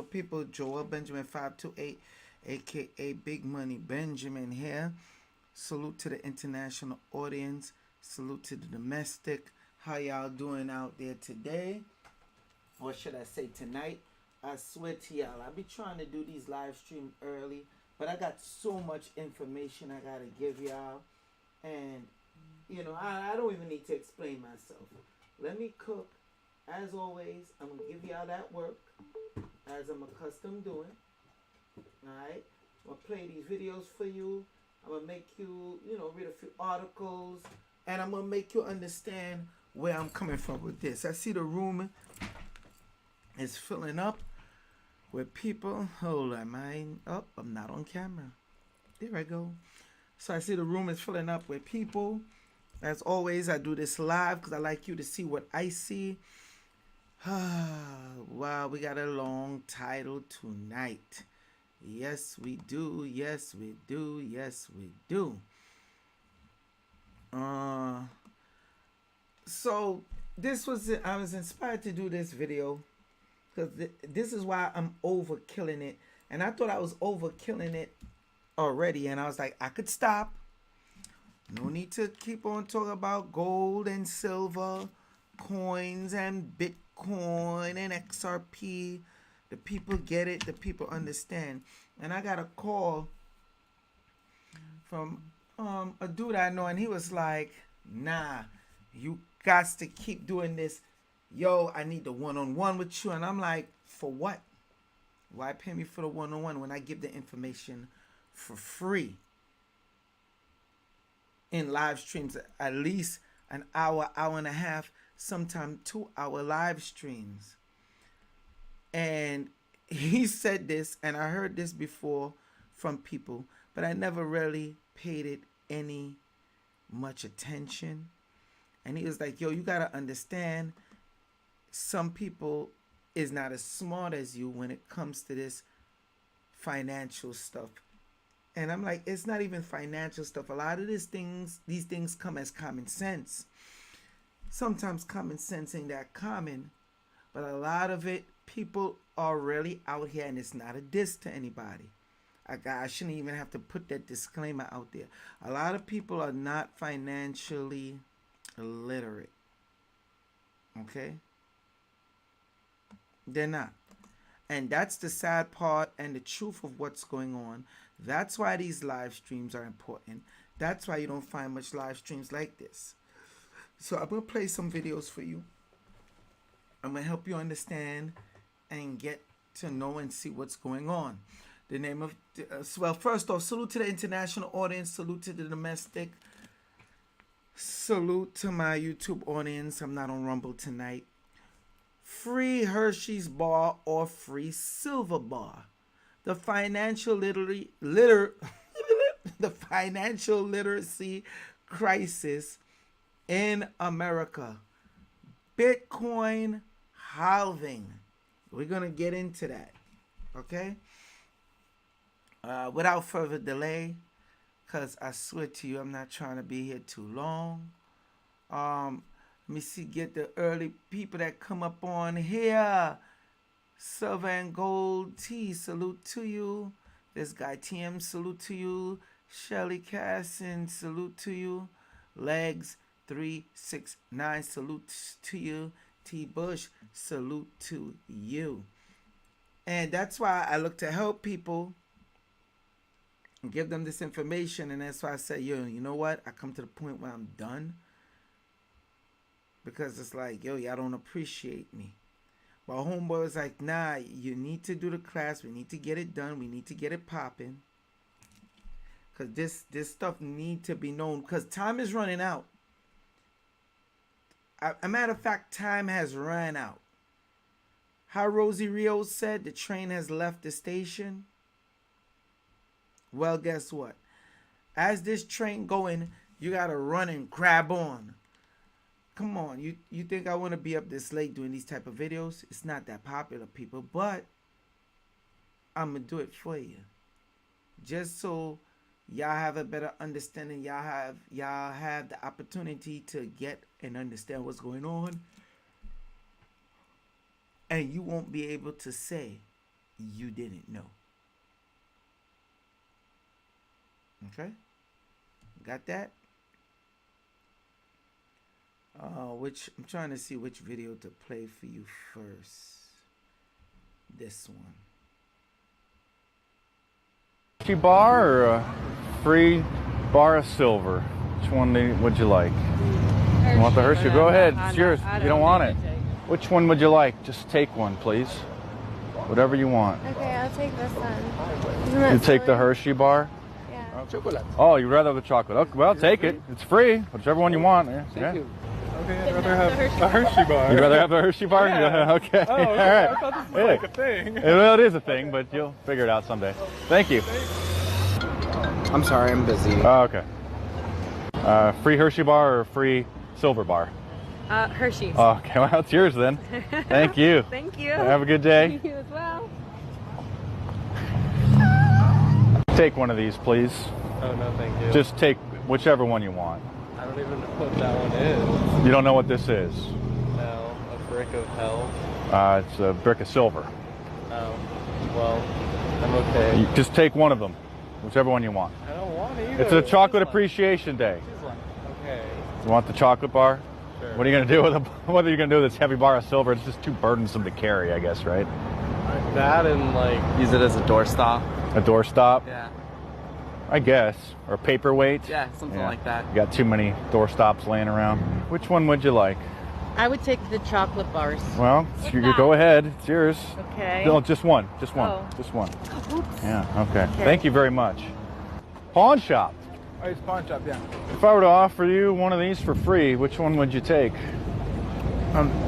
People. Joel Benjamin 528, aka Big Money Benjamin here. Salute to the international audience. Salute to the domestic. How y'all doing out there today? Or should I say tonight? I swear to y'all, I be trying to do these live streams early, but I got so much information I gotta give y'all, and I don't even need to explain myself. Let me cook. As always, I'm gonna give y'all that work as I'm accustomed doing. Alright? I'm gonna play these videos for you. I'm gonna make you, read a few articles. And I'm gonna make you understand where I'm coming from with this. I see the room is filling up with people. Hold on, I'm not on camera. There I go. So I see the room is filling up with people. As always, I do this live because I like you to see what I see. Wow, we got a long title tonight. Yes, we do. Yes, we do. Yes, we do. So I was inspired to do this video because this is why I'm overkilling it. And I thought I was overkilling it already. And I was like, I could stop. No need to keep on talking about gold and silver, coins and Bitcoin and XRP. The people get it. The people understand. And I got a call from a dude I know, and he was like, nah, you got to keep doing this. Yo, I need the one-on-one with you. And I'm like, for what? Why pay me for the one-on-one when I give the information for free? In live streams, at least an hour, hour and a half, sometimes 2 hour live streams. And he said this, and I heard this before from people, but I never really paid it any much attention. And he was like, yo, you got to understand, some people is not as smart as you when it comes to this financial stuff. And I'm like, it's not even financial stuff. A lot of these things come as common sense. Sometimes common sense ain't that common, but a lot of it, people are really out here, and it's not a diss to anybody. I shouldn't even have to put that disclaimer out there. A lot of people are not financially literate. Okay? They're not. And that's the sad part and the truth of what's going on. That's why these live streams are important. That's why you don't find much live streams like this. So I'm going to play some videos for you. I'm going to help you understand and get to know and see what's going on. The name of, well, first off, salute to the international audience. Salute to the domestic. Salute to my YouTube audience. I'm not on Rumble tonight. Free Hershey's bar or free silver bar. The financial the financial literacy crisis in America. Bitcoin halving. We're going to get into that. Okay? Without further delay, because I swear to you, I'm not trying to be here too long. Let me see, get the early people that come up on here. Silver and Gold T, salute to you. This guy TM, salute to you. Shelly Casson, salute to you. Legs 369, salute to you. T Bush, salute to you. And that's why I look to help people and give them this information. And that's why I say, yo, you know what? I come to the point where I'm done. Because it's like, yo, y'all don't appreciate me. Well, homeboy was like, nah, you need to do the class. We need to get it done. We need to get it popping. Because this stuff need to be known. Because time is running out. A matter of fact, time has run out. How Rosie Rios said, the train has left the station. Well, guess what? As this train going, you got to run and grab on. Come on, you think I want to be up this late doing these type of videos? It's not that popular, people, but I'm going to do it for you. Just so y'all have a better understanding, y'all have the opportunity to get and understand what's going on. And and you won't be able to say you didn't know. Okay? Got that? Which I'm trying to see which video to play for you first. This one. Hershey bar or a free bar of silver? Which one would you like? Hershey. You want the Hershey? Go ahead. It's yours. I You don't want it. need to take. Which one would you like? Just take one, please. Whatever you want. Okay, I'll take this one. Isn't that You take the silly? Hershey bar? Yeah. Chocolate. Oh, you'd rather have the chocolate. Okay, well, take it. It's free. Whichever one you want. Yeah. Thank you. Okay, I'd rather have a Hershey bar. You'd rather have the Hershey bar? Yeah. Okay. Oh, okay. All right. I thought this was like a thing. Well, it is a thing, but you'll figure it out someday. Thank you. I'm sorry, I'm busy. Oh, okay. Free Hershey bar or free silver bar? Hershey's. Okay, well, it's yours then. Thank you. Thank you. Have a good day. You as well. Take one of these, please. Oh, no, thank you. Just take whichever one you want. I don't even know what that one is. You don't know what this is? No, a brick of hell. It's a brick of silver. Oh, well, I'm okay. You just take one of them, whichever one you want. I don't want either. It's a chocolate Choose one. appreciation day. Choose one. Okay. You want the chocolate bar? Sure. What are you going to do with what are you going to do with this heavy bar of silver? It's just too burdensome to carry, I guess, right? That and like Use it as a doorstop. A doorstop? Yeah. I guess. Or a paperweight? Yeah, something like that. You got too many doorstops laying around. Which one would you like? I would take the chocolate bars. Well, you go ahead. It's yours. Okay. No, just one. Just one. Oh. Just one. Oops. Yeah, okay. Thank you very much. Pawn shop. Oh, it's pawn shop, yeah. If I were to offer you one of these for free, which one would you take?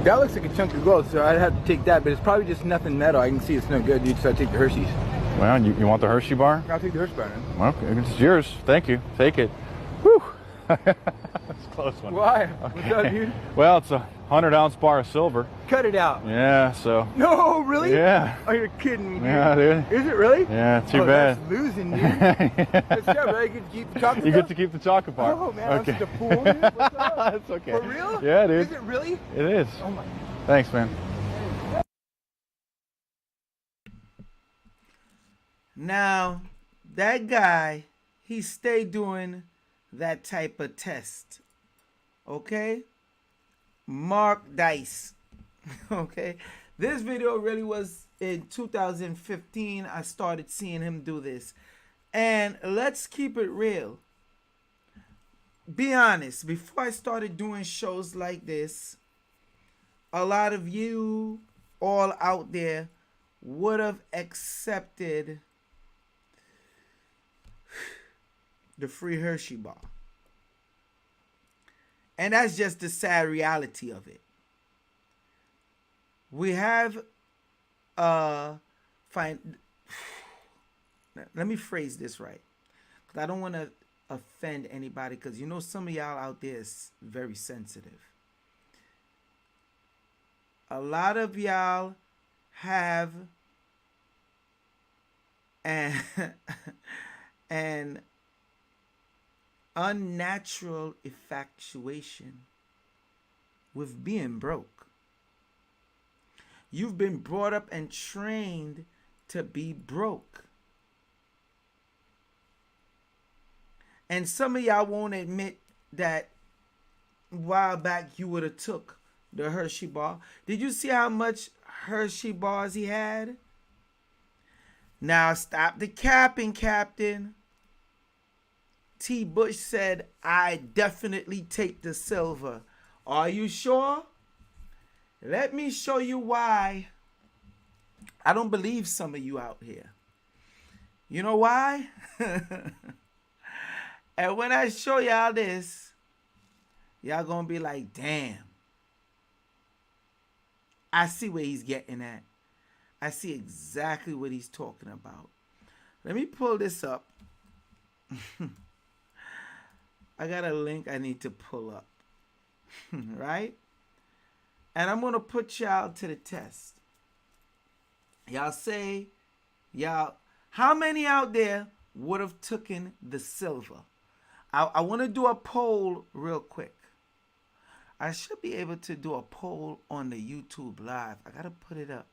That looks like a chunk of gold, so I'd have to take that, but it's probably just nothing metal. I can see it's no good, dude, so I'd take the Hershey's. Well, you want the Hershey bar? I'll take the Hershey bar, man. Okay, it's yours. Thank you. Take it. Whew. That's a close one. Why? What's up, dude? Well, it's a 100-ounce bar of silver. Cut it out. Yeah, so. No, really? Yeah. Oh, you're kidding me, dude. Yeah, dude. Is it really? Yeah, too Oh, bad. that's losing, dude. That's terrible. I get to keep the chocolate. You get to keep the chocolate bar. Oh, man, Okay. I'm such a fool, dude. What's up? That's okay. For real? Yeah, dude. Is it really? It is. Oh, my. Thanks, man. Now, that guy, he stayed doing that type of test. Okay? Mark Dice. Okay? This video really was in 2015. I started seeing him do this. And let's keep it real. Be honest, before I started doing shows like this, a lot of you all out there would have accepted the free Hershey bar. And that's just the sad reality of it. We have let me phrase this right, because I don't want to offend anybody, because you know some of y'all out there is very sensitive. A lot of y'all have an unnatural infatuation with being broke. You've been brought up and trained to be broke. And some of y'all won't admit that a while back you would have took the Hershey bar. Did you see how much Hershey bars he had? Now stop the capping, Captain. T. Bush said, I definitely take the silver. Are you sure? Let me show you why I don't believe some of you out here. You know why? And when I show y'all this, y'all gonna be like, damn. I see where he's getting at. I see exactly what he's talking about. Let me pull this up. I got a link I need to pull up. Right? And I'm going to put y'all to the test. Y'all say, how many out there would have taken the silver? I want to do a poll real quick. I should be able to do a poll on the YouTube live. I gotta put it up.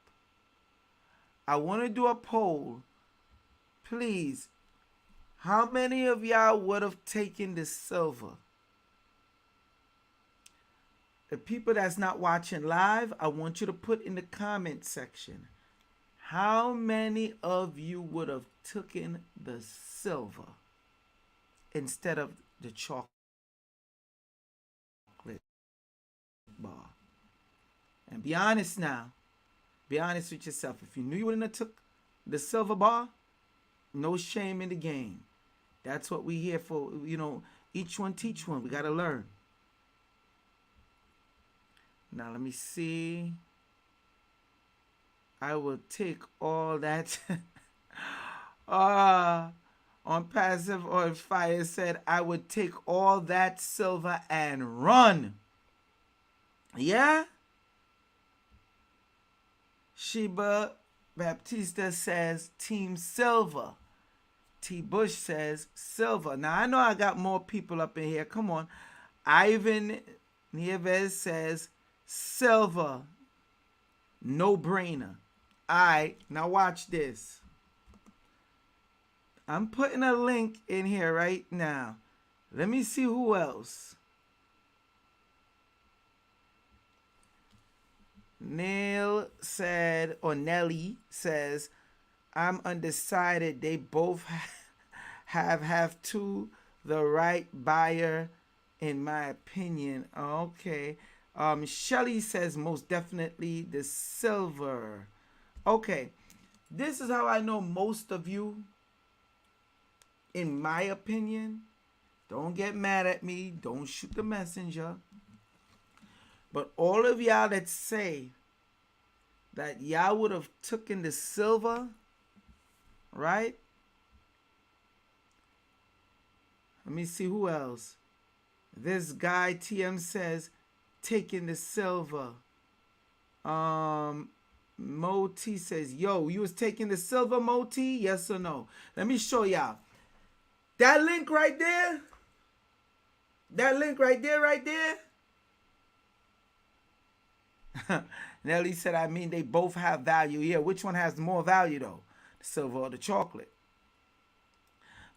I want to do a poll. Please, how many of y'all would have taken the silver? The people that's not watching live, I want you to put in the comment section. How many of you would have taken the silver instead of the chocolate bar? And be honest now. Be honest with yourself. If you knew you wouldn't have took the silver bar, no shame in the game. That's what we here for. You know, each one teach one. We got to learn. Now, let me see. I will take all that. On Passive on Fire said, I would take all that silver and run. Yeah? Sheba Baptista says Team Silver. T. Bush says silver. Now, I know I got more people up in here. Come on. Ivan Nieves says silver. No brainer. All right. Now, watch this. I'm putting a link in here right now. Let me see who else. Neil said, or Nelly says, I'm undecided. They both have to the right buyer, in my opinion. Okay. Shelly says most definitely the silver. Okay. This is how I know most of you, in my opinion. Don't get mad at me. Don't shoot the messenger. But all of y'all that say that y'all would have taken the silver, right? Let me see who else. This guy TM says taking the silver. Moti says, yo, you was taking the silver, Moti? Yes or no? Let me show y'all. That link right there. That link right there. Nelly said, I mean, they both have value. Yeah, which one has more value, though? The silver or the chocolate?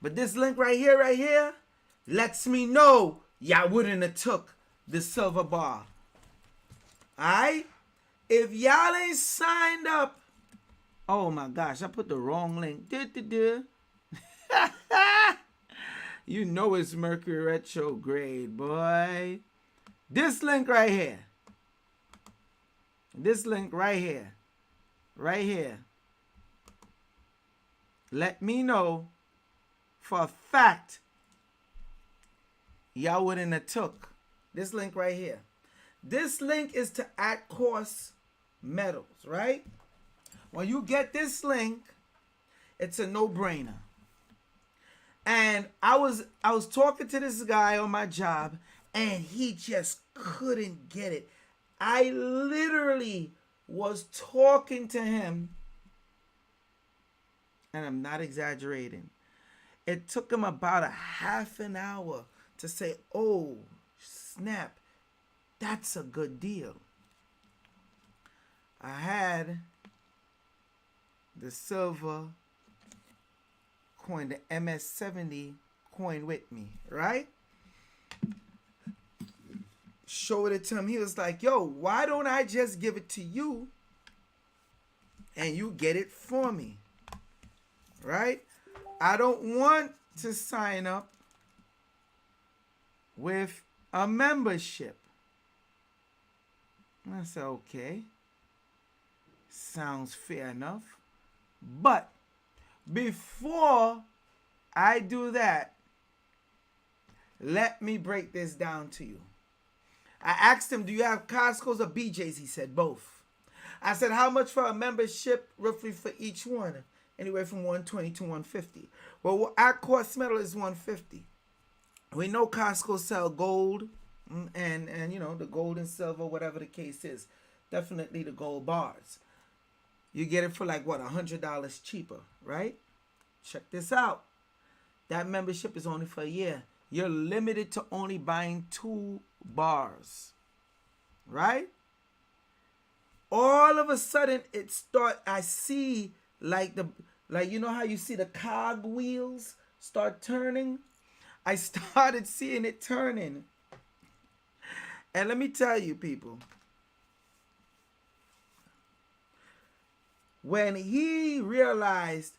But this link right here, lets me know y'all wouldn't have took the silver bar. All right? If y'all ain't signed up, oh, my gosh, I put the wrong link. You know it's Mercury retrograde, boy. This link right here. This link right here. Right here. Let me know for a fact y'all wouldn't have took this link right here. This link is to at course metals, right? When you get this link, it's a no-brainer. And I was talking to this guy on my job, and he just couldn't get it. I literally was talking to him, and I'm not exaggerating. It took him about a half an hour to say, oh, snap, that's a good deal. I had the silver coin, the MS-70 coin with me, right? Showed it to him. He was like, yo, why don't I just give it to you and you get it for me, right? I don't want to sign up with a membership. I said, okay, sounds fair enough. But before I do that, let me break this down to you. I asked him, do you have Costco's or BJ's? He said, both. I said, how much for a membership roughly for each one? Anywhere from $120 to $150. Well, our course metal is $150. We know Costco sell gold and you know, the gold and silver, whatever the case is. Definitely the gold bars. You get it for like, what, $100 cheaper, right? Check this out. That membership is only for a year. You're limited to only buying 2 bars. right? All of a sudden I see like you know how you see the cog wheels start turning? I started seeing it turning. And let me tell you, people, when he realized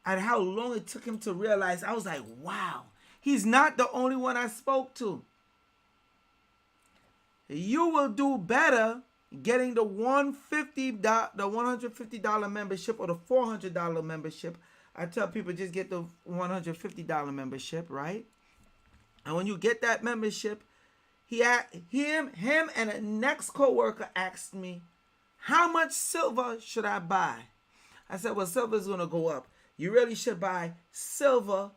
and how long it took him to realize, I was like, wow, he's not the only one I spoke to. You will do better getting the $150 membership or the $400 membership. I tell people just get the $150 membership, right? And when you get that membership, him and a next coworker asked me, how much silver should I buy? I said, well, silver is going to go up. You really should buy silver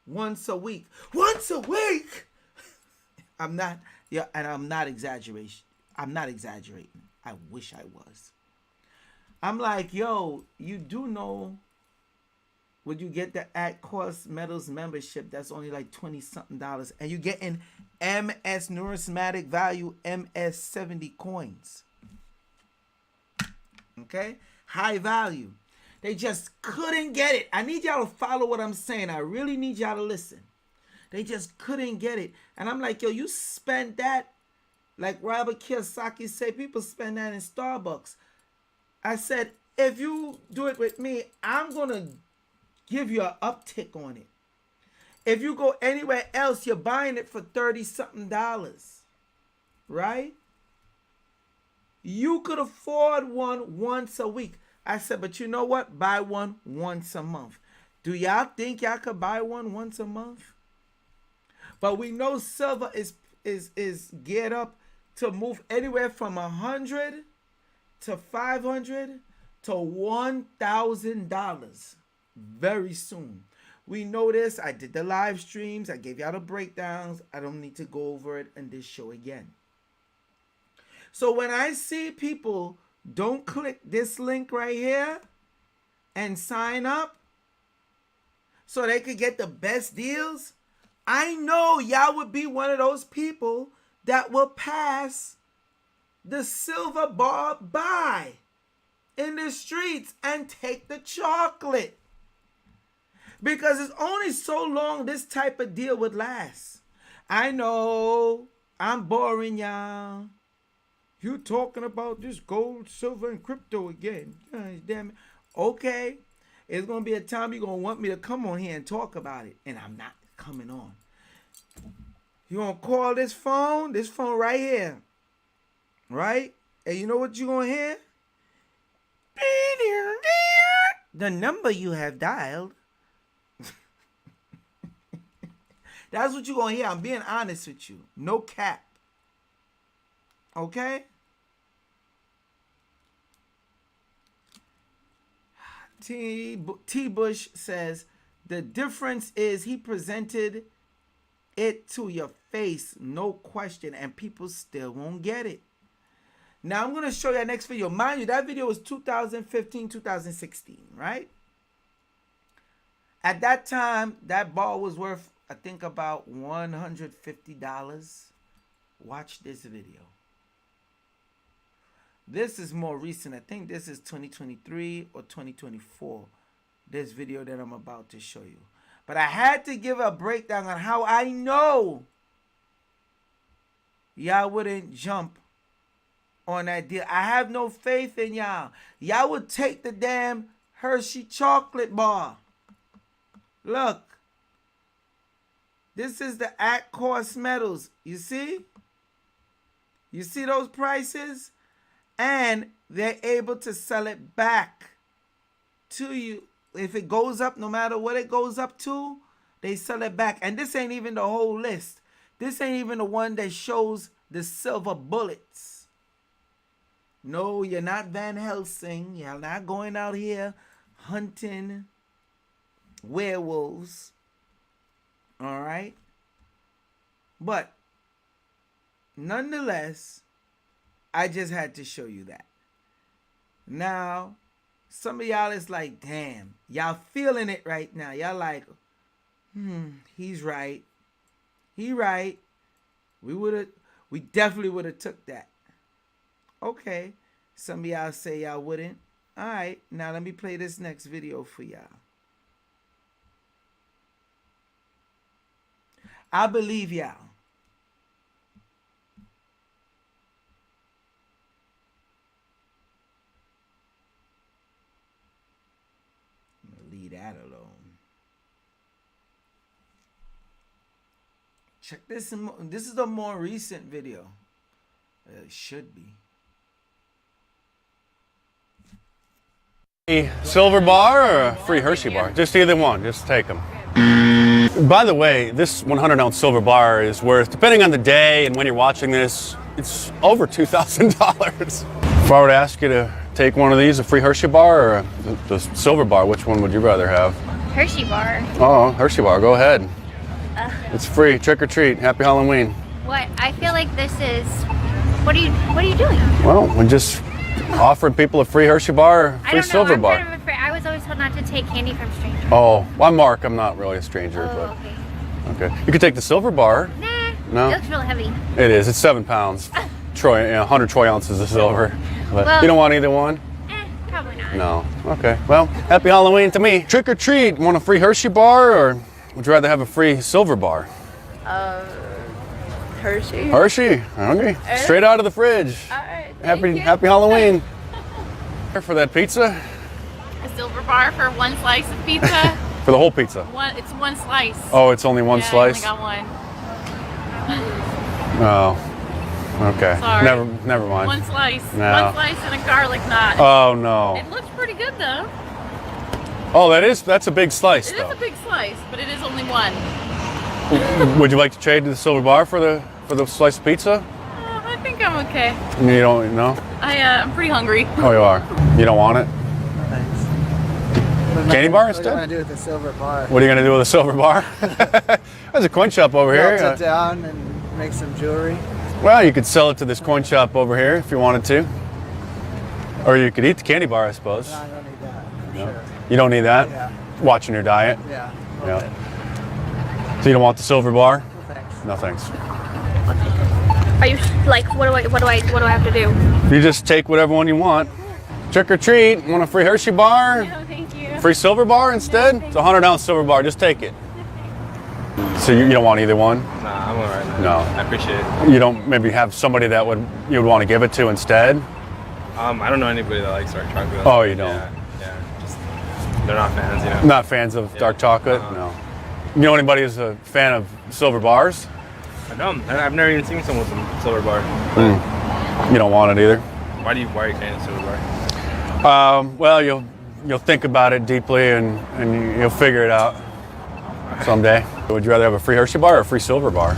once a week. Once a week? I'm not exaggerating. I'm not exaggerating. I wish I was. I'm like, yo, you do know when you get the at cost metals membership, that's only like $20-something, and you're getting MS numismatic value MS 70 coins. Okay? High value. They just couldn't get it. I need y'all to follow what I'm saying. I really need y'all to listen. They just couldn't get it. And I'm like, yo, you spend that, like Robert Kiyosaki said, people spend that in Starbucks. I said, if you do it with me, I'm going to give you an uptick on it. If you go anywhere else, you're buying it for $30-something, right? You could afford one once a week. I said, but you know what? Buy one once a month. Do y'all think y'all could buy one once a month? But we know silver is geared up to move anywhere from $100 to $500 to $1,000 very soon. We know this. I did the live streams. I gave y'all the breakdowns. I don't need to go over it in this show again. So when I see people don't click this link right here and sign up so they could get the best deals, I know y'all would be one of those people that will pass the silver bar by in the streets and take the chocolate. Because it's only so long this type of deal would last. I know I'm boring y'all. You talking about this gold, silver, and crypto again. Gosh, damn it. Okay. It's going to be a time you're going to want me to come on here and talk about it. And I'm not coming on. You going to call this phone right here. Right? And you know what you're going to hear? The number you have dialed. That's what you're going to hear. I'm being honest with you. No cap. Okay? T. Bush says, the difference is he presented it to your face, no question, and people still won't get it. Now, I'm going to show you that next video. Mind you, that video was 2015, 2016, right? At that time, that ball was worth, I think, about $150. Watch this video. This is more recent. I think this is 2023 or 2024. This video that I'm about to show you. But I had to give a breakdown on how I know y'all wouldn't jump on that deal. I have no faith in y'all. Y'all would take the damn Hershey chocolate bar. Look. This is the at cost metals. You see? You see those prices? And they're able to sell it back to you. If it goes up, no matter what it goes up to, they sell it back. And this ain't even the whole list. This ain't even the one that shows the silver bullets. No, you're not Van Helsing. You're not going out here hunting werewolves. All right? But nonetheless, I just had to show you that. Now, some of y'all is like, damn, y'all feeling it right now. Y'all like, he's right. He right. We would We definitely would have took that. Okay. Some of y'all say y'all wouldn't. All right. Now let me play this next video for y'all. I believe y'all. I'm going to leave that alone. Check this. This is a more recent video. It should be. A silver bar or a free Hershey bar? Just either one. Just take them. By the way, this 100-ounce silver bar is worth, depending on the day and when you're watching this, it's over $2,000. If I were to ask you to take one of these, a free Hershey bar or the silver bar, which one would you rather have? Hershey bar. Oh, Hershey bar. Go ahead. It's free. Trick or treat. Happy Halloween. What? I feel like this is. What are you doing? Well, we just offered people a free Hershey bar or I free don't know. silver I'm bar. kind of afraid. I was always told not to take candy from strangers. Oh, well, I'm Mark. I'm not really a stranger, Oh, but okay. okay. You could take the silver bar. Nah. No? It looks real heavy. It is. It's 7 pounds. 100 troy ounces of silver. But Well- you don't want either one? Probably not. No. Okay. Well, happy Halloween to me. Trick or treat. Want a free Hershey bar or would you rather have a free silver bar? Hershey. Hershey. Hungry? Straight out of the fridge. All right. Happy Halloween. For that pizza? A silver bar for one slice of pizza. For the whole pizza? It's one slice. Oh, it's only one yeah, slice? I only got one. Oh. Okay. Sorry. Never mind. One slice. No. One slice and a garlic knot. Oh no. It looks pretty good though. Oh, that's a big slice It though. is a big slice, but it is only one. Would you like to trade the silver bar for the slice of pizza? I think I'm okay. You don't know? I'm pretty hungry. Oh, you are. You don't want it? Candy bar What instead? are you gonna do with the silver bar? What are you gonna do with a silver bar? There's a coin shop over here. Melt it down and make some jewelry. Well, you could sell it to this coin shop over here if you wanted to. Or you could eat the candy bar, I suppose. No, I don't need that. For No. sure. You don't need that? Yeah. Watching your diet? Yeah. Yeah. So you don't want the silver bar? Thanks. No thanks. Are you like? What do I have to do? You just take whatever one you want. Trick or treat. Want a free Hershey bar? No, thank you. Free silver bar instead? It's a 100-ounce silver bar. Just take it. So you don't want either one? Nah, I'm alright. No. I appreciate it. You don't maybe have somebody that you would want to give it to instead? I don't know anybody that likes dark chocolate. Oh, you don't? Yeah. Just they're not fans, you know. Not fans of dark chocolate? No. You know anybody who's a fan of silver bars? I don't. I've never even seen someone with a silver bar. You don't want it either? Why are you saying a silver bar? Well, you'll think about it deeply and you'll figure it out someday. Would you rather have a free Hershey bar or a free silver bar?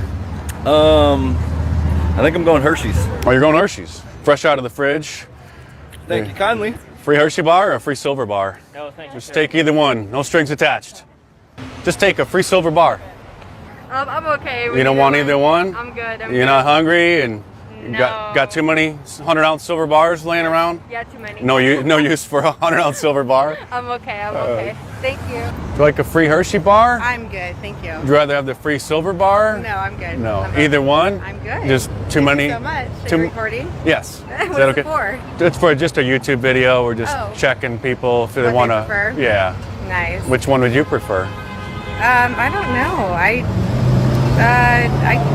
I think I'm going Hershey's. Oh, you're going Hershey's. Fresh out of the fridge. Thank you kindly. Free Hershey bar or a free silver bar? No, thank you. Just take either one. No strings attached. Just take a free silver bar. I'm okay. You don't want either one? I'm good. You're not hungry and you No. got too many 100-ounce silver bars laying around? Yeah, too many. No use for a 100-ounce silver bar? I'm okay. I'm okay. Thank you. Would you like a free Hershey bar? I'm good. Thank you. Would you rather have the free silver bar? No, I'm good. No. I'm Either one? I'm good. Just too many? so much. Are Too- you recording? Yes. Is What's that it okay? for? It's for just a YouTube video. We're just Oh. checking people if they What they want to. prefer? Yeah. Nice. Which one would you prefer? I don't know. I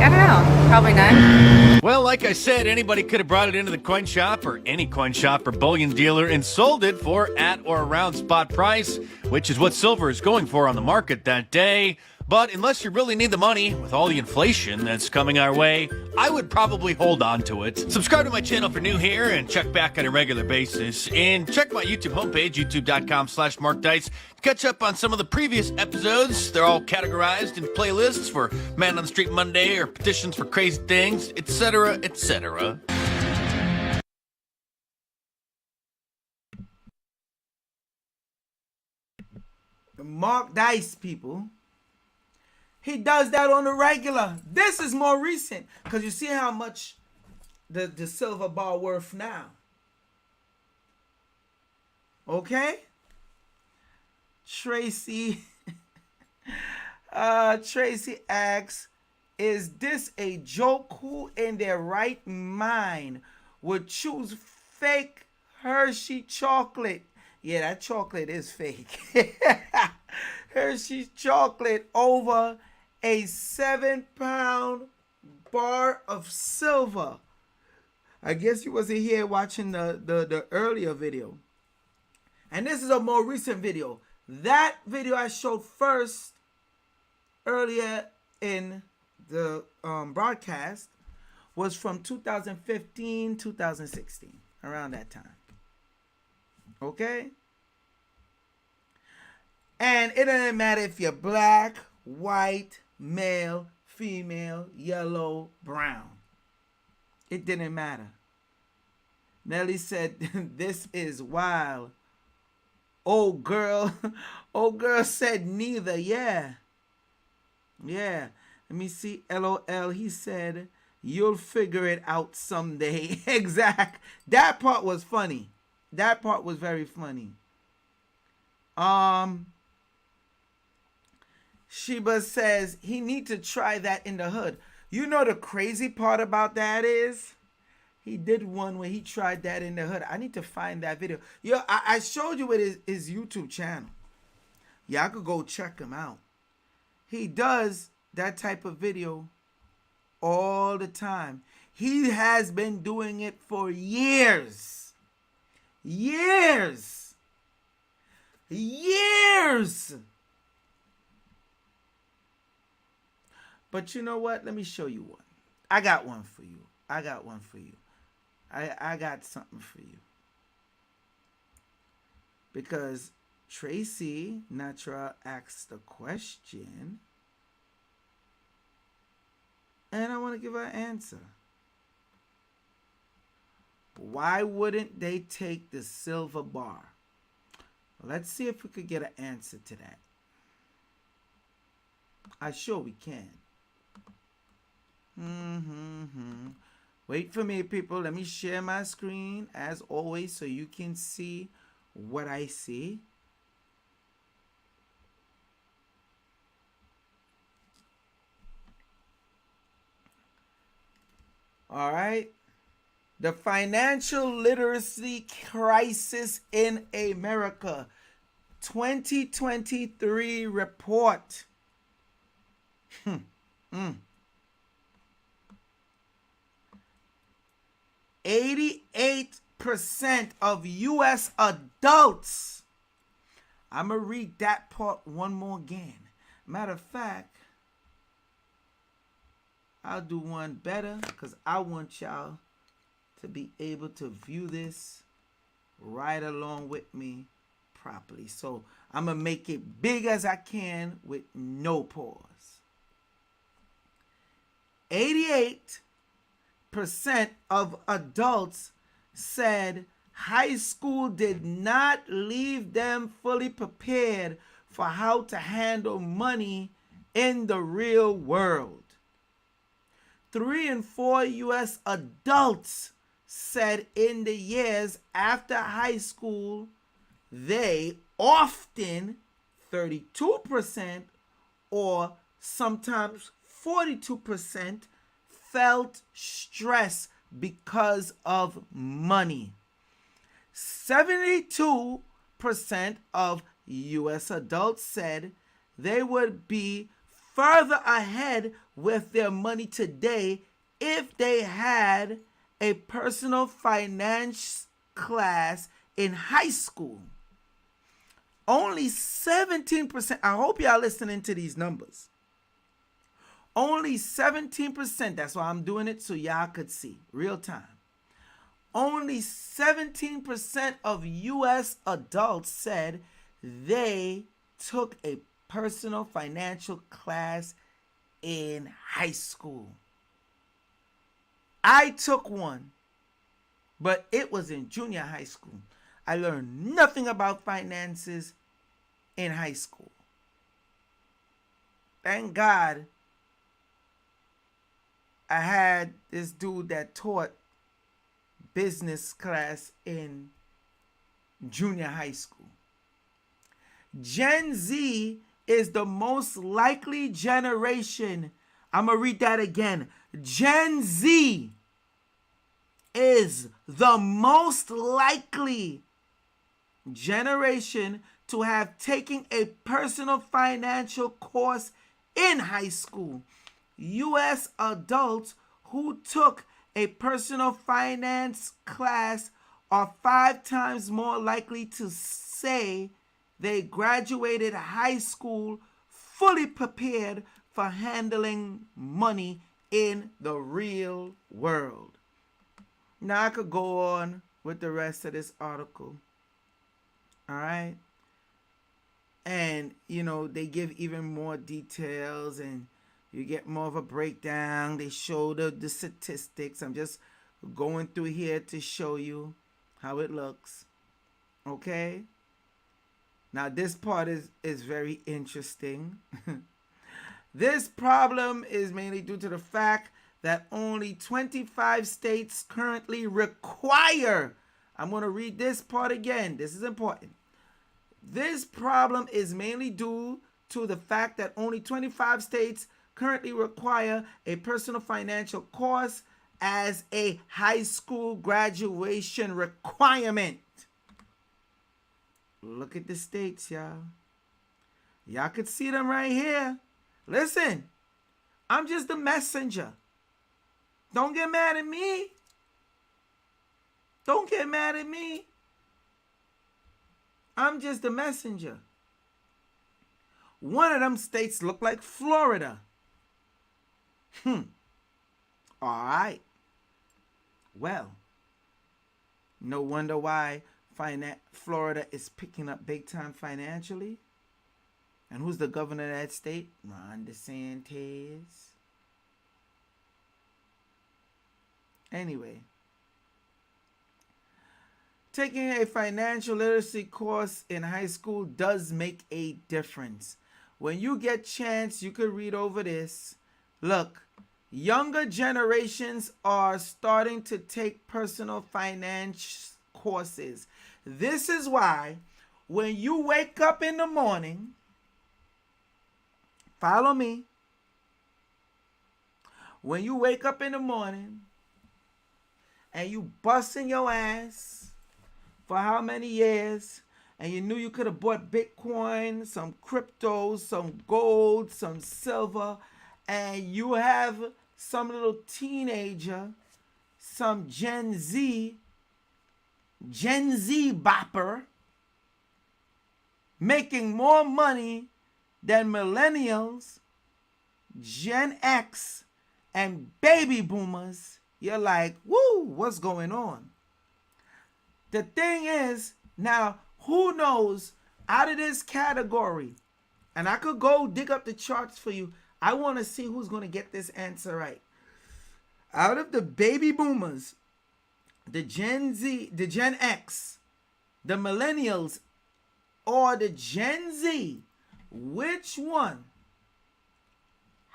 don't know. Probably none. Well, like I said, anybody could have brought it into the coin shop or any coin shop or bullion dealer and sold it for at or around spot price, which is what silver is going for on the market that day. But unless you really need the money, with all the inflation that's coming our way, I would probably hold on to it. Subscribe to my channel if you're new here and check back on a regular basis. And check my YouTube homepage, youtube.com/MarkDice. Catch up on some of the previous episodes. They're all categorized in playlists for Man on the Street Monday or petitions for crazy things, etc., etc. Mark Dice, people. He does that on the regular. This is more recent because you see how much the silver bar worth now. Okay? Tracy Tracy asks, Is this a joke? Who in their right mind would choose fake Hershey chocolate? Yeah, that chocolate is fake. Hershey's chocolate over a 7-pound bar of silver. I guess you wasn't here watching the earlier video. And this is a more recent video. That video I showed first earlier in the broadcast was from 2015, 2016, around that time. Okay? And it doesn't matter if you're black, white, male, female, yellow, brown. It didn't matter. Nelly said, this is wild. Oh girl said neither. Yeah. Let me see. LOL. He said, you'll figure it out someday. Exact. That part was funny. That part was very funny. Sheba says he need to try that in the hood. You know the crazy part about that is he did one where he tried that in the hood. I need to find that video. Yo, I showed you with his YouTube channel. Y'all could go check him out. He does that type of video all the time. He has been doing it for years. Years. But you know what? Let me show you one. I got one for you. I got something for you. Because Tracy Natra asked the question. And I want to give her an answer. Why wouldn't they take the silver bar? Well, let's see if we could get an answer to that. I'm sure we can. Wait for me, people. Let me share my screen as always so you can see what I see. All right. The financial literacy crisis in America 2023 report. 88% of U.S. adults. I'm going to read that part one more again. Matter of fact, I'll do one better because I want y'all to be able to view this right along with me properly. So I'm going to make it big as I can with no pause. 88% of adults said high school did not leave them fully prepared for how to handle money in the real world. 3 in 4 U.S. adults said in the years after high school, they often, 32% or sometimes 42%, felt stress because of money. 72% of U.S. adults said they would be further ahead with their money today if they had a personal finance class in high school. Only 17%, I hope y'all listening to these numbers. Only 17%, that's why I'm doing it so y'all could see, real time. Only 17% of U.S. adults said they took a personal financial class in high school. I took one, but it was in junior high school. I learned nothing about finances in high school. Thank God I had this dude that taught business class in junior high school. Gen Z is the most likely generation. I'm going to read that again. Gen Z is the most likely generation to have taken a personal financial course in high school. U.S. adults who took a personal finance class are 5 times more likely to say they graduated high school fully prepared for handling money in the real world. Now I could go on with the rest of this article. All right. And, you know, they give even more details and you get more of a breakdown. They show the statistics. I'm just going through here to show you how it looks. Okay. Now this part is very interesting. This problem is mainly due to the fact that only 25 states currently require, I'm going to read this part again. This is important. This problem is mainly due to the fact that only 25 states currently require a personal financial course as a high school graduation requirement. Look at the states, y'all. Y'all could see them right here. Listen, I'm just the messenger. Don't get mad at me. Don't get mad at me. I'm just the messenger. One of them states look like Florida. All right. Well, no wonder why Florida is picking up big time financially. And who's the governor of that state? Ron DeSantis. Anyway, taking a financial literacy course in high school does make a difference. When you get chance, you could read over this. Look, younger generations are starting to take personal finance courses. This is why when you wake up in the morning, follow me. When you wake up in the morning and you busting your ass for how many years, and you knew you could have bought Bitcoin, some cryptos, some gold, some silver, and you have some little teenager, some Gen Z bopper, making more money than millennials, Gen X, and baby boomers, you're like, woo, what's going on? The thing is, now, who knows out of this category, and I could go dig up the charts for you. I want to see who's going to get this answer right. Out of the baby boomers, the Gen Z, the Gen X, the millennials, or the Gen Z, which one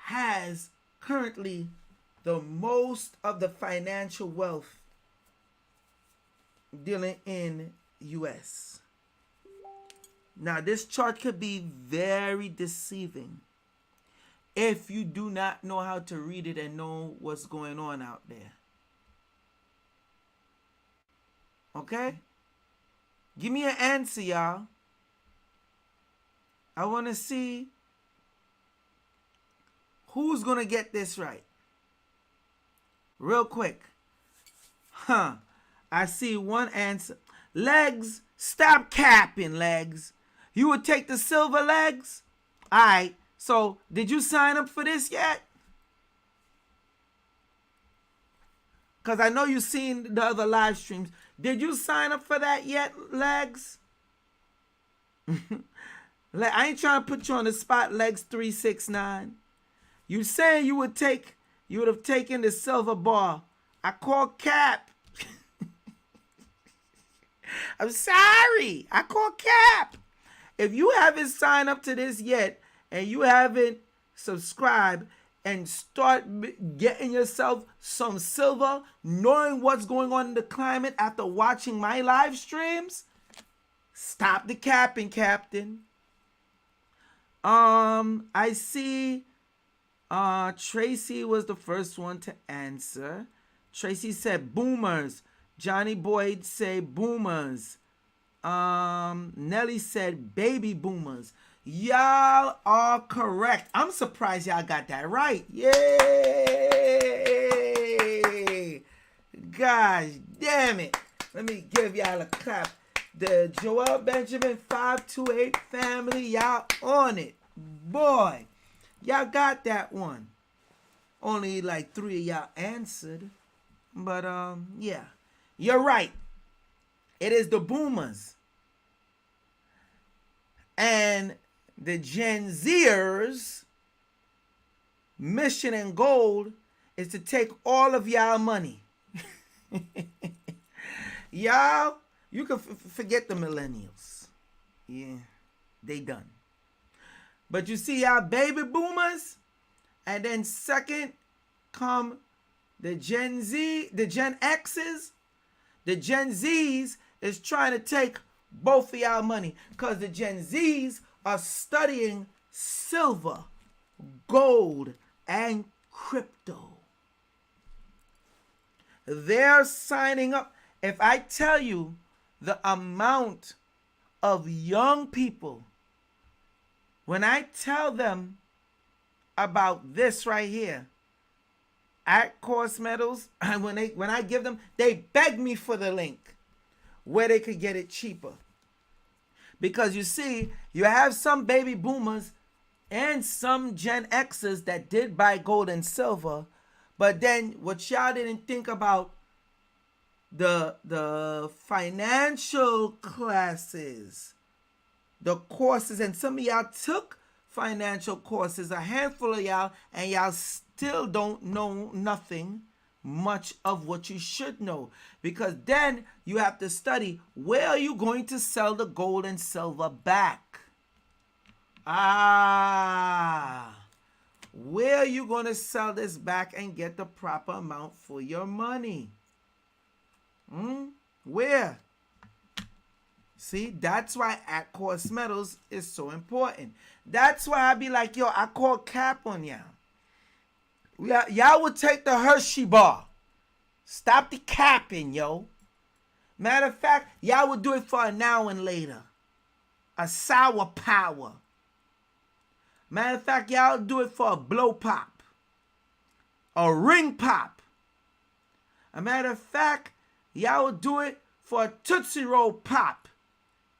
has currently the most of the financial wealth dealing in US? Now, this chart could be very deceiving if you do not know how to read it and know what's going on out there. Okay? Give me an answer, y'all. I want to see who's going to get this right. Real quick. I see one answer. Legs, stop capping, Legs. You would take the silver, Legs? All right. So, did you sign up for this yet? Because I know you've seen the other live streams. Did you sign up for that yet, Legs? I ain't trying to put you on the spot, Legs 369. You saying you would have taken the silver bar. I call cap. I'm sorry. I call cap. If you haven't signed up to this yet and you haven't subscribed and start getting yourself some silver, knowing what's going on in the climate after watching my live streams, stop the capping, Captain. I see Tracy was the first one to answer. Tracy said boomers. Johnny Boyd said boomers. Nelly said baby boomers. Y'all are correct. I'm surprised y'all got that right. Yay! Gosh damn it. Let me give y'all a clap. The Joel Benjamin 528 family, y'all on it. Boy, y'all got that one. Only like 3 of y'all answered. But yeah. You're right. It is the boomers. And the Gen Zers' mission and goal is to take all of y'all money. Y'all, you can forget the millennials. Yeah, they done. But you see y'all baby boomers, and then second come the Gen Z, the Gen X's. The Gen Z's is trying to take both of y'all money because the Gen Z's are studying silver, gold, and crypto. They're signing up. If I tell you the amount of young people, when I tell them about this right here, at Course Metals, and when I give them, they beg me for the link where they could get it cheaper. Because you see, you have some baby boomers and some Gen X's that did buy gold and silver, but then what y'all didn't think about the financial classes, the courses, and some of y'all took financial courses, a handful of y'all, and y'all still don't know nothing much of what you should know, because then you have to study where are you going to sell the gold and silver back. Where are you going to sell this back and get the proper amount for your money? Where? See, that's why at Course Metals is so important. That's why I be like, yo, I call cap on y'all. Y'all would take the Hershey bar. Stop the capping, yo. Matter of fact, y'all would do it for a now and later. A sour power. Matter of fact, y'all do it for a blow pop. A ring pop. A matter of fact, y'all would do it for a Tootsie Roll pop.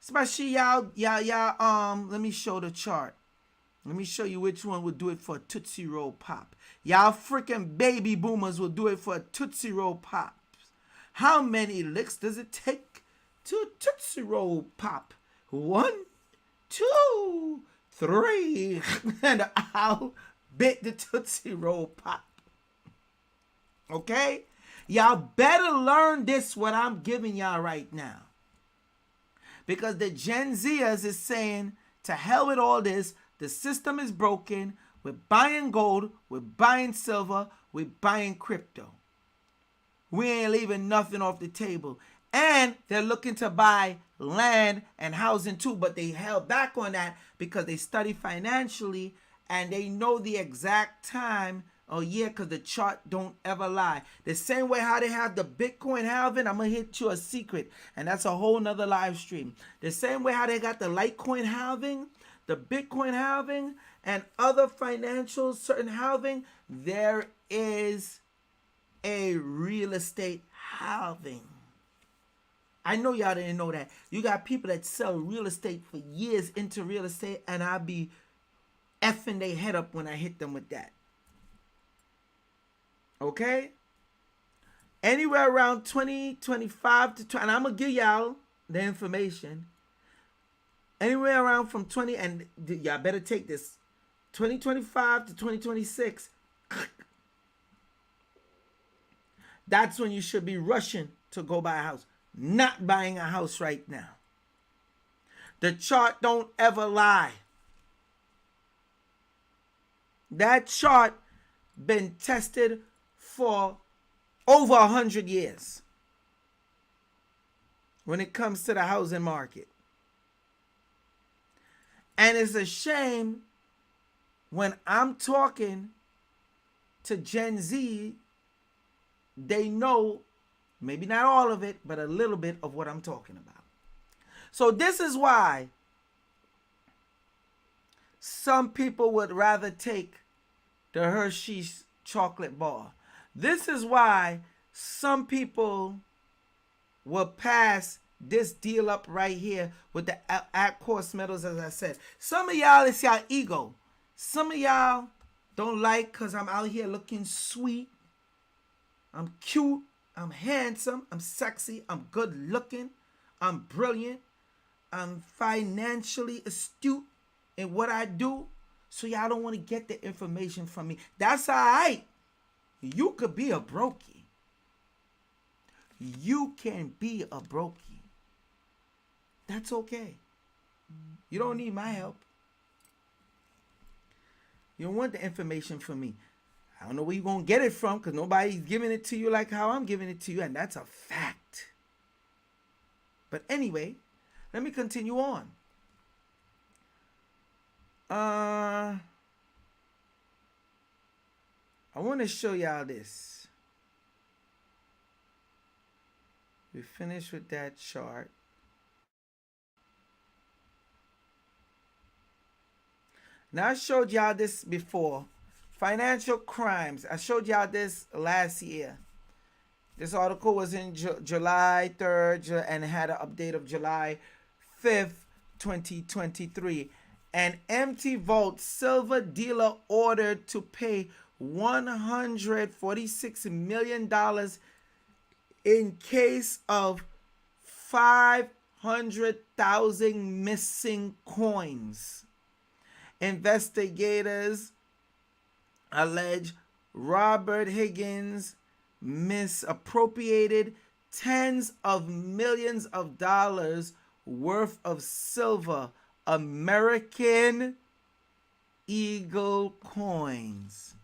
Especially y'all, let me show the chart. Let me show you which one would do it for a Tootsie Roll pop. Y'all freaking baby boomers will do it for a Tootsie Roll pop. How many licks does it take to Tootsie Roll pop? 1, 2, 3. And I'll bit the Tootsie Roll pop. Okay? Y'all better learn this, what I'm giving y'all right now. Because the Gen Zers is saying, to hell with all this, the system is broken, we're buying gold, we're buying silver, we're buying crypto. We ain't leaving nothing off the table. And they're looking to buy land and housing too, but they held back on that because they study financially and they know the exact time. Oh yeah, because the chart don't ever lie. The same way how they have the Bitcoin halving, I'm going to hit you a secret. And that's a whole nother live stream. The same way how they got the Litecoin halving, the Bitcoin halving, and other financial certain halving, there is a real estate halving. I know y'all didn't know that. You got people that sell real estate for years into real estate, and I'll be effing their head up when I hit them with that. Okay? Anywhere around 20, 25 to 20, and I'm going to give y'all the information. Anywhere around from 20, and y'all better take this, 2025 to 2026, that's when you should be rushing to go buy a house. Not buying a house right now. The chart don't ever lie. That chart been tested for over 100 years when it comes to the housing market. And it's a shame when I'm talking to Gen Z, they know, maybe not all of it, but a little bit of what I'm talking about. So this is why some people would rather take the Hershey's chocolate bar. This is why some people will pass this deal up right here with the at-course metals, as I said. Some of y'all, it's y'all ego. Some of y'all don't like because I'm out here looking sweet. I'm cute. I'm handsome. I'm sexy. I'm good looking. I'm brilliant. I'm financially astute in what I do. So y'all don't want to get the information from me. That's all right. You could be a brokey. You can be a brokey. That's okay. You don't need my help. You don't want the information from me. I don't know where you're going to get it from because nobody's giving it to you like how I'm giving it to you, and that's a fact. But anyway, let me continue on. I want to show y'all this. We finished with that chart. Now, I showed y'all this before. Financial crimes. I showed y'all this last year. This article was in July 3rd and had an update of July 5th, 2023. An empty vault silver dealer ordered to pay $146 million in case of 500,000 missing coins. Investigators allege Robert Higgins misappropriated tens of millions of dollars worth of silver American Eagle coins.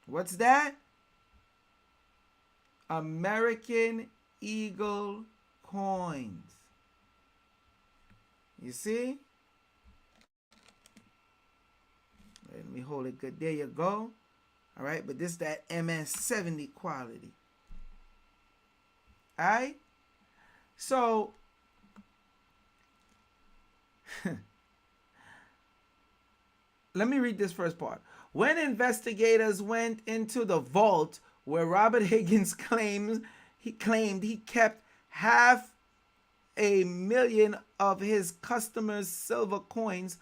What's that? American Eagle coins. You see? Let me hold it good. There you go. All right, but this is that MS-70 quality. All right? So, let me read this first part. When investigators went into the vault where Robert Higgins claimed he kept $500,000 of his customers' silver coins,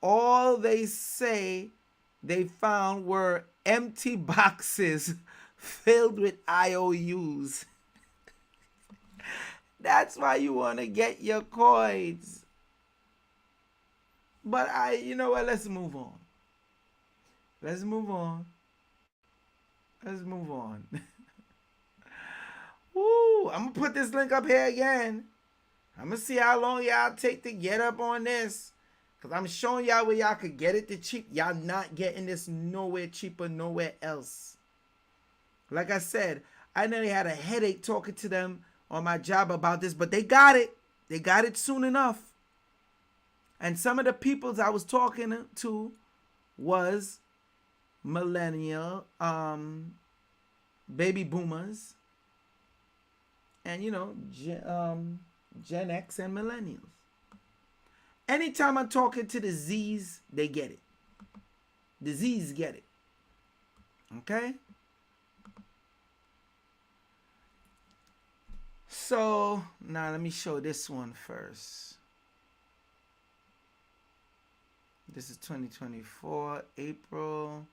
all they say they found were empty boxes filled with IOUs. That's why you want to get your coins. But you know what? Let's move on. Let's move on. Let's move on. Woo! I'm going to put this link up here again. I'm going to see how long y'all take to get up on this. Because I'm showing y'all where y'all could get it to cheap. Y'all not getting this nowhere cheaper, nowhere else. Like I said, I nearly had a headache talking to them on my job about this, but they got it. They got it soon enough. And some of the peoples I was talking to was millennial, baby boomers, and Gen X and millennials. Anytime I'm talking to the Z's, they get it. The Z's get it. Okay? So, now let me show this one first. This is 2024, April.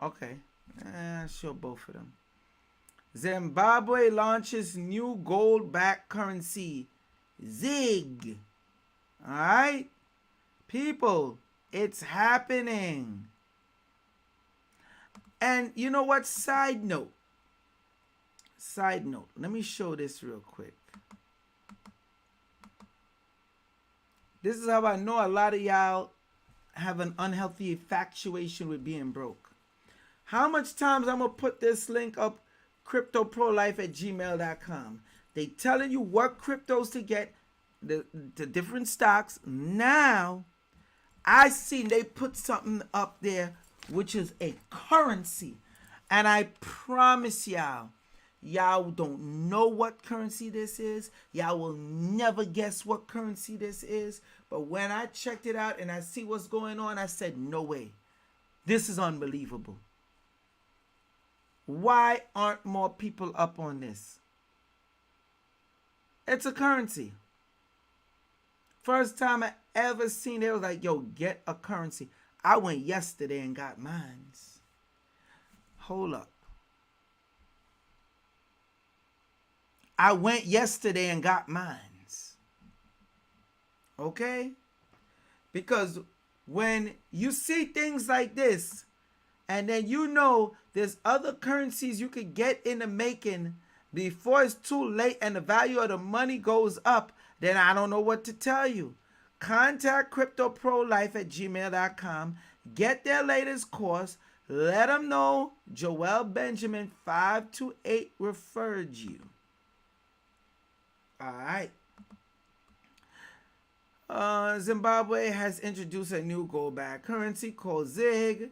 Okay. I'll show both of them. Zimbabwe launches new gold-backed currency, ZIG. All right? People, it's happening. And you know what? Side note. Let me show this real quick. This is how I know a lot of y'all have an unhealthy infatuation with being broke. How much times I'm going to put this link up, cryptoprolife@gmail.com. They telling you what cryptos to get, the different stocks. Now, I seen they put something up there which is a currency. And I promise y'all don't know what currency this is. Y'all will never guess what currency this is. But when I checked it out and I see what's going on, I said, no way. This is unbelievable. Why aren't more people up on this? It's a currency. First time I ever seen it, was like, yo, get a currency. I went yesterday and got mines. Hold up. I went yesterday and got mines. Okay? Because when you see things like this, and then you know there's other currencies you could get in the making before it's too late and the value of the money goes up, then I don't know what to tell you. Contact CryptoProLife@gmail.com. Get their latest course. Let them know Joel Benjamin 528 referred you. All right. Zimbabwe has introduced a new gold-backed currency called ZIG.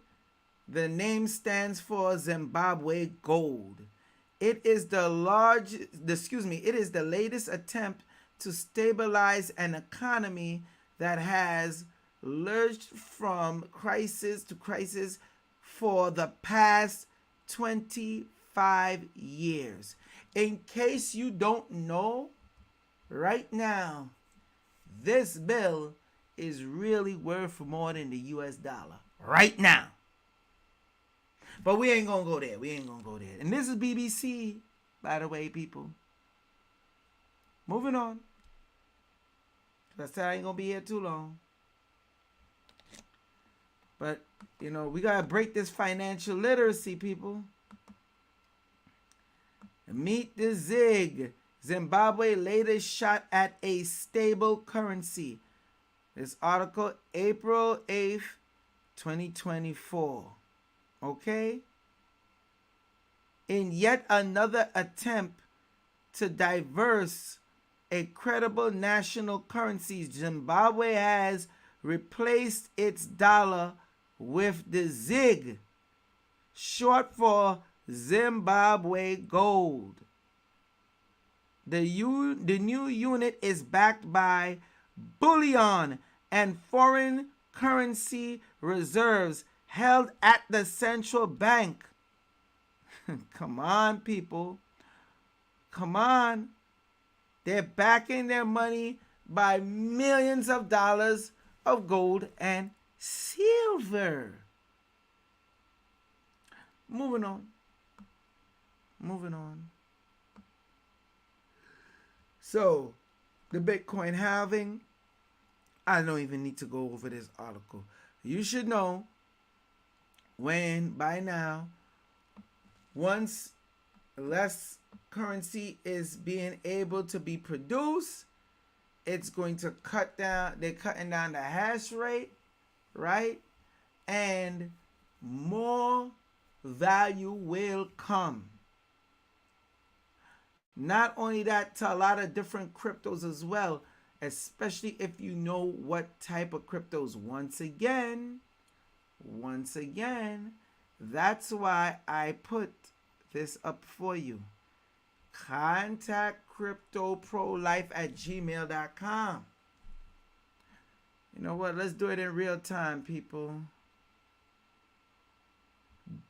The name stands for Zimbabwe Gold. It is the latest attempt to stabilize an economy that has lurched from crisis to crisis for the past 25 years. In case you don't know, right now, this bill is really worth more than the US dollar. Right now. But we ain't gonna go there. And this is BBC, by the way, people. Moving on. I said I ain't gonna be here too long. But, we gotta break this financial literacy, people. Meet the ZIG. Zimbabwe latest shot at a stable currency. This article, April 8th, 2024. Okay? In yet another attempt to diverse a credible national currency, Zimbabwe has replaced its dollar with the ZIG, short for Zimbabwe Gold. The new unit is backed by bullion and foreign currency reserves held at the central bank. Come on, people. Come on. They're backing their money by millions of dollars of gold and silver. Moving on. So, the Bitcoin halving, I don't even need to go over this article. You should know by now, once less currency is being able to be produced, it's going to they're cutting down the hash rate, right? And more value will come. Not only that, to a lot of different cryptos as well, especially if you know what type of cryptos. Once again, that's why I put this up for you. Contact CryptoProLife@gmail.com. You know what? Let's do it in real time, people.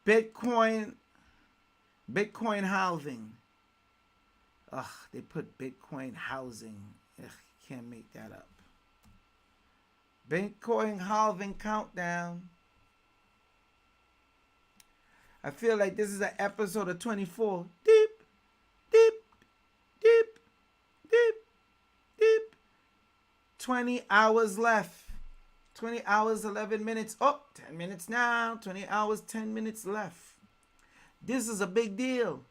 Bitcoin halving. Ugh, they put Bitcoin housing. Ugh, can't make that up. Bitcoin halving countdown. I feel like this is an episode of 24. Deep, deep, deep, deep, deep. 20 hours left. 20 hours, 11 minutes. Oh, 10 minutes now. 20 hours, 10 minutes left. This is a big deal.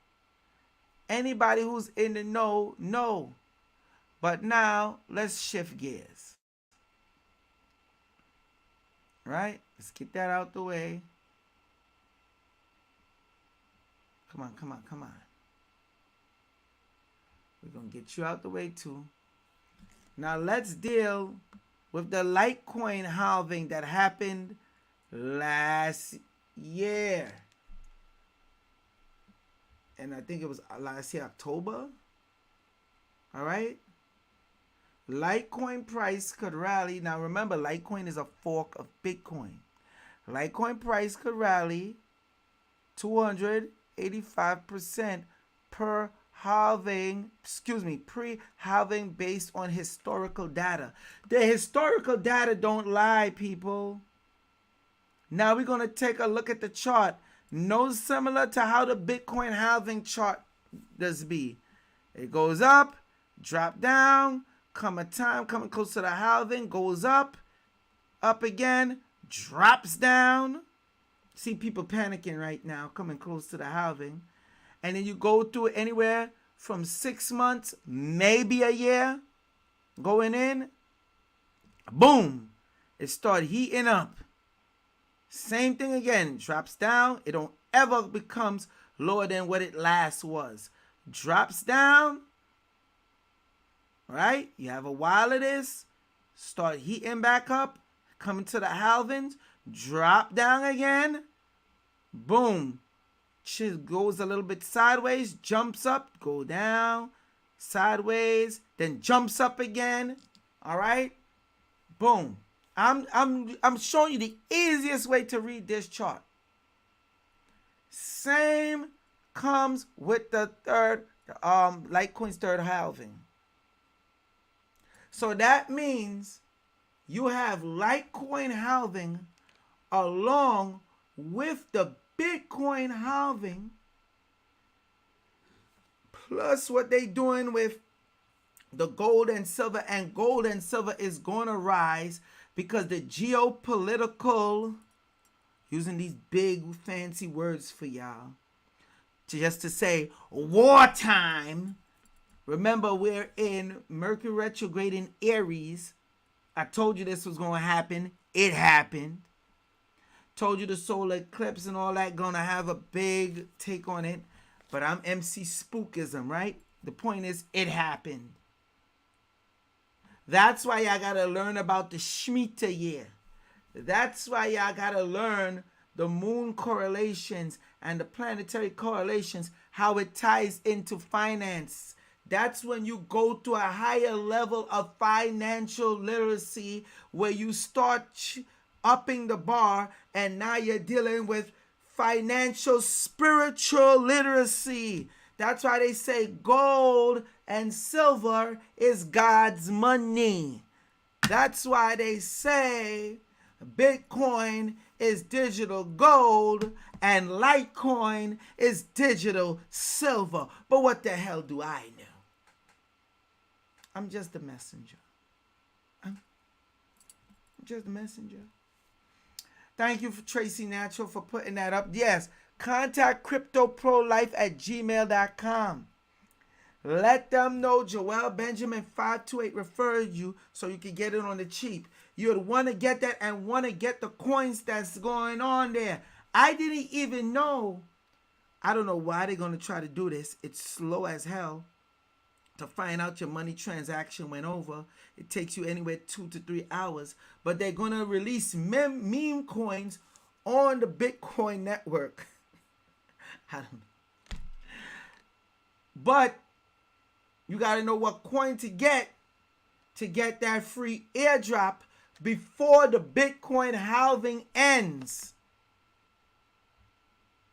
Anybody who's in the know. But now, let's shift gears. Right? Let's get that out the way. Come on. We're going to get you out the way too. Now let's deal with the Litecoin halving that happened last year. And I think it was last year, October. All right. Litecoin price could rally. Now remember, Litecoin is a fork of Bitcoin. Litecoin price could rally 285% per halving, pre-halving based on historical data. The historical data don't lie, people. Now we're going to take a look at the chart. No similar to how the Bitcoin halving chart does be. It goes up, drop down, coming close to the halving, goes up again, drops down. See people panicking right now, coming close to the halving. And then you go through anywhere from 6 months, maybe a year, going in, boom, it started heating up. Same thing again, drops down. It don't ever becomes lower than what it last was. Drops down, right? You have a while of this, start heating back up, coming to the halvings, drop down again, boom. Shit goes a little bit sideways, jumps up, go down, sideways, then jumps up again. All right, boom. I'm showing you the easiest way to read this chart. Same comes with the third Litecoin's third halving. So that means you have Litecoin halving along with the Bitcoin halving, plus what they doing with the gold and silver, and gold and silver is going to rise because the geopolitical, using these big fancy words for y'all, just to say wartime. Remember, we're in Mercury retrograde in Aries. I told you this was going to happen. It happened. Told you the solar eclipse and all that going to have a big take on it. But I'm MC Spookism, right? The point is, it happened. That's why y'all got to learn about the Shemitah year. That's why y'all got to learn the moon correlations and the planetary correlations, how it ties into finance. That's when you go to a higher level of financial literacy, where you start upping the bar, and now you're dealing with financial spiritual literacy. That's why they say gold and silver is God's money. That's why they say Bitcoin is digital gold and Litecoin is digital silver. But what the hell do I know? I'm just a messenger. I'm just a messenger. Thank you for Tracy Natural for putting that up. Yes, contact cryptoprolife@gmail.com. Let them know Joel Benjamin 528 referred you so you can get it on the cheap. You'd want to get that and want to get the coins that's going on there. I didn't even know. I don't know why they're going to try to do this. It's slow as hell to find out your money transaction went over. It takes you anywhere 2 to 3 hours. But they're going to release meme coins on the Bitcoin network. I don't know. But you got to know what coin to get that free airdrop before the Bitcoin halving ends.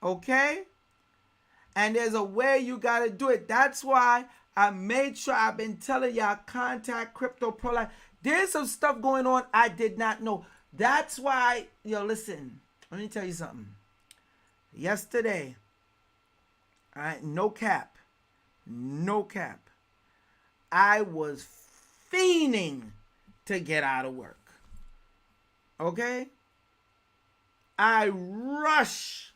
Okay? And there's a way you got to do it. That's why I made sure I've been telling y'all, contact Crypto Pro Life. There's some stuff going on I did not know. That's why, listen, let me tell you something. Yesterday, all right, no cap, I was fiending to get out of work. Okay? I rushed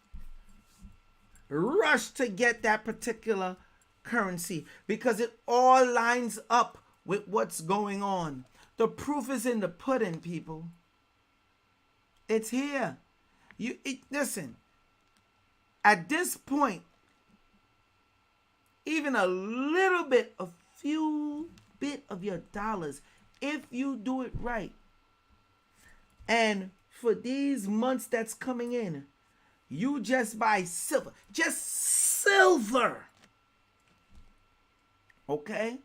to get that particular currency because it all lines up with what's going on. The proof is in the pudding, people. It's here. Listen, at this point, even a little bit, a few bit of your dollars, if you do it right, and for these months that's coming in, You just buy silver. Just silver. Okay?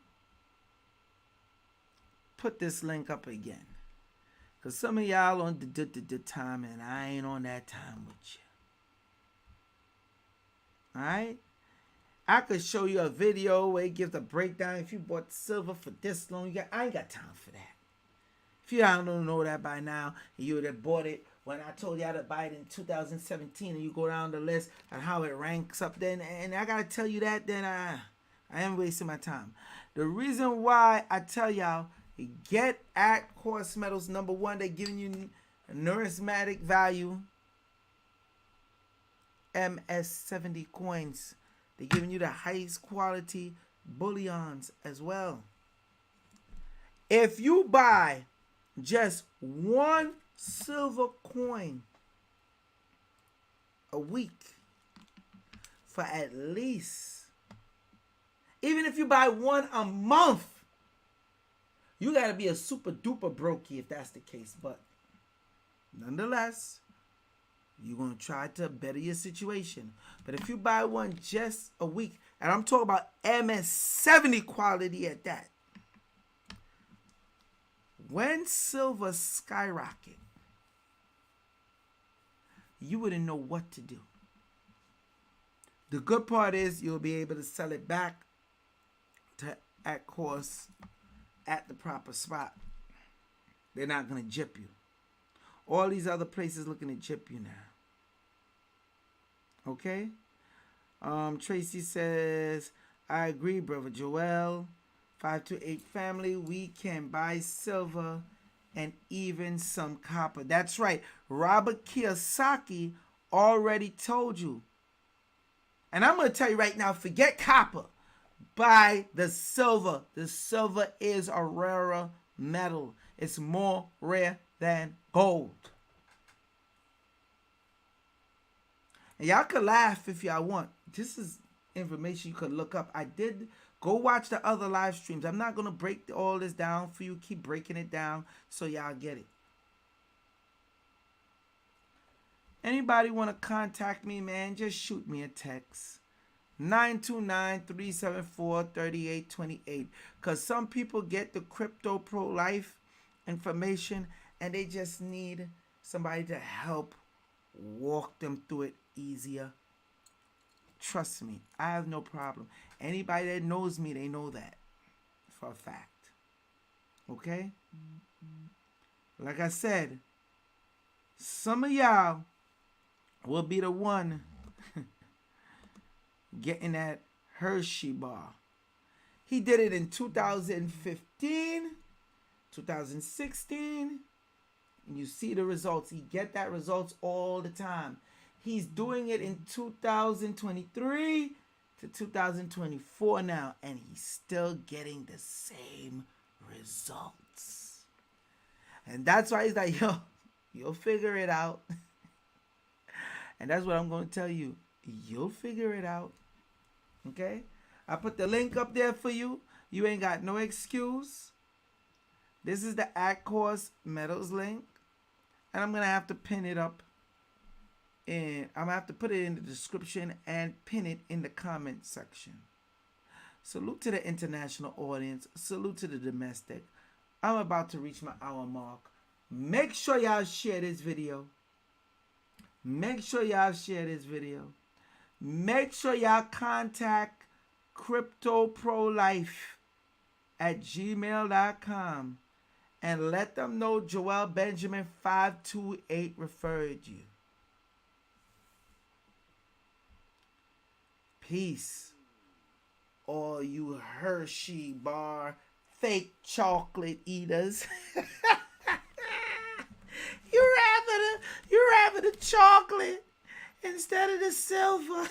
Put this link up again. Because some of y'all on the time, and I ain't on that time with you. Alright? I could show you a video where it gives a breakdown. If you bought silver for this long, I ain't got time for that. If you don't know that by now, you would have bought it when I told y'all to buy it in 2017, and you go down the list and how it ranks up then, and I gotta tell you that, then I am wasting my time. The reason why I tell y'all, get at course metals. Number one, they're giving you numismatic value, MS70 coins. They're giving you the highest quality bullions as well. If you buy just one silver coin a week for at least, even if you buy one a month, you got to be a super duper brokey if that's the case. But nonetheless, you're going to try to better your situation. But if you buy one just a week, and I'm talking about MS70 quality at that, when silver skyrocket, you wouldn't know what to do. The good part is you'll be able to sell it back to at course at the proper spot. They're not going to jip you. All these other places looking to jip you now. Okay? Tracy says, I agree, brother Joel. 528 family, we can buy silver and even some copper. That's right. Robert Kiyosaki already told you. And I'm going to tell you right now, forget copper. Buy the silver. The silver is a rarer metal. It's more rare than gold. And y'all could laugh if y'all want. This is information you could look up. I did go watch the other live streams. I'm not going to break all this down for you. Keep breaking it down so y'all get it. Anybody want to contact me, man, just shoot me a text. 929-374-3828. Because some people get the Crypto Pro Life information and they just need somebody to help walk them through it easier. Trust me, I have no problem. Anybody that knows me, they know that for a fact. Okay? Like I said, some of y'all will be the one getting that Hershey bar. He did it in 2015, 2016. You see the results. He get that results all the time. He's doing it in 2023 to 2024 now, and he's still getting the same results. And that's why he's like, yo, you'll figure it out. And that's what I'm going to tell you. You'll figure it out. Okay? I put the link up there for you. You ain't got no excuse. This is the At Course Metals link. And I'm going to have to pin it up. And I'm going to have to put it in the description and pin it in the comment section. Salute to the international audience. Salute to the domestic. I'm about to reach my hour mark. Make sure y'all share this video. Make sure y'all share this video. Make sure y'all contact Crypto Pro Life at gmail.com and let them know Joel Benjamin 528 referred you. Peace. All you Hershey bar fake chocolate eaters. You rather the chocolate instead of the silver.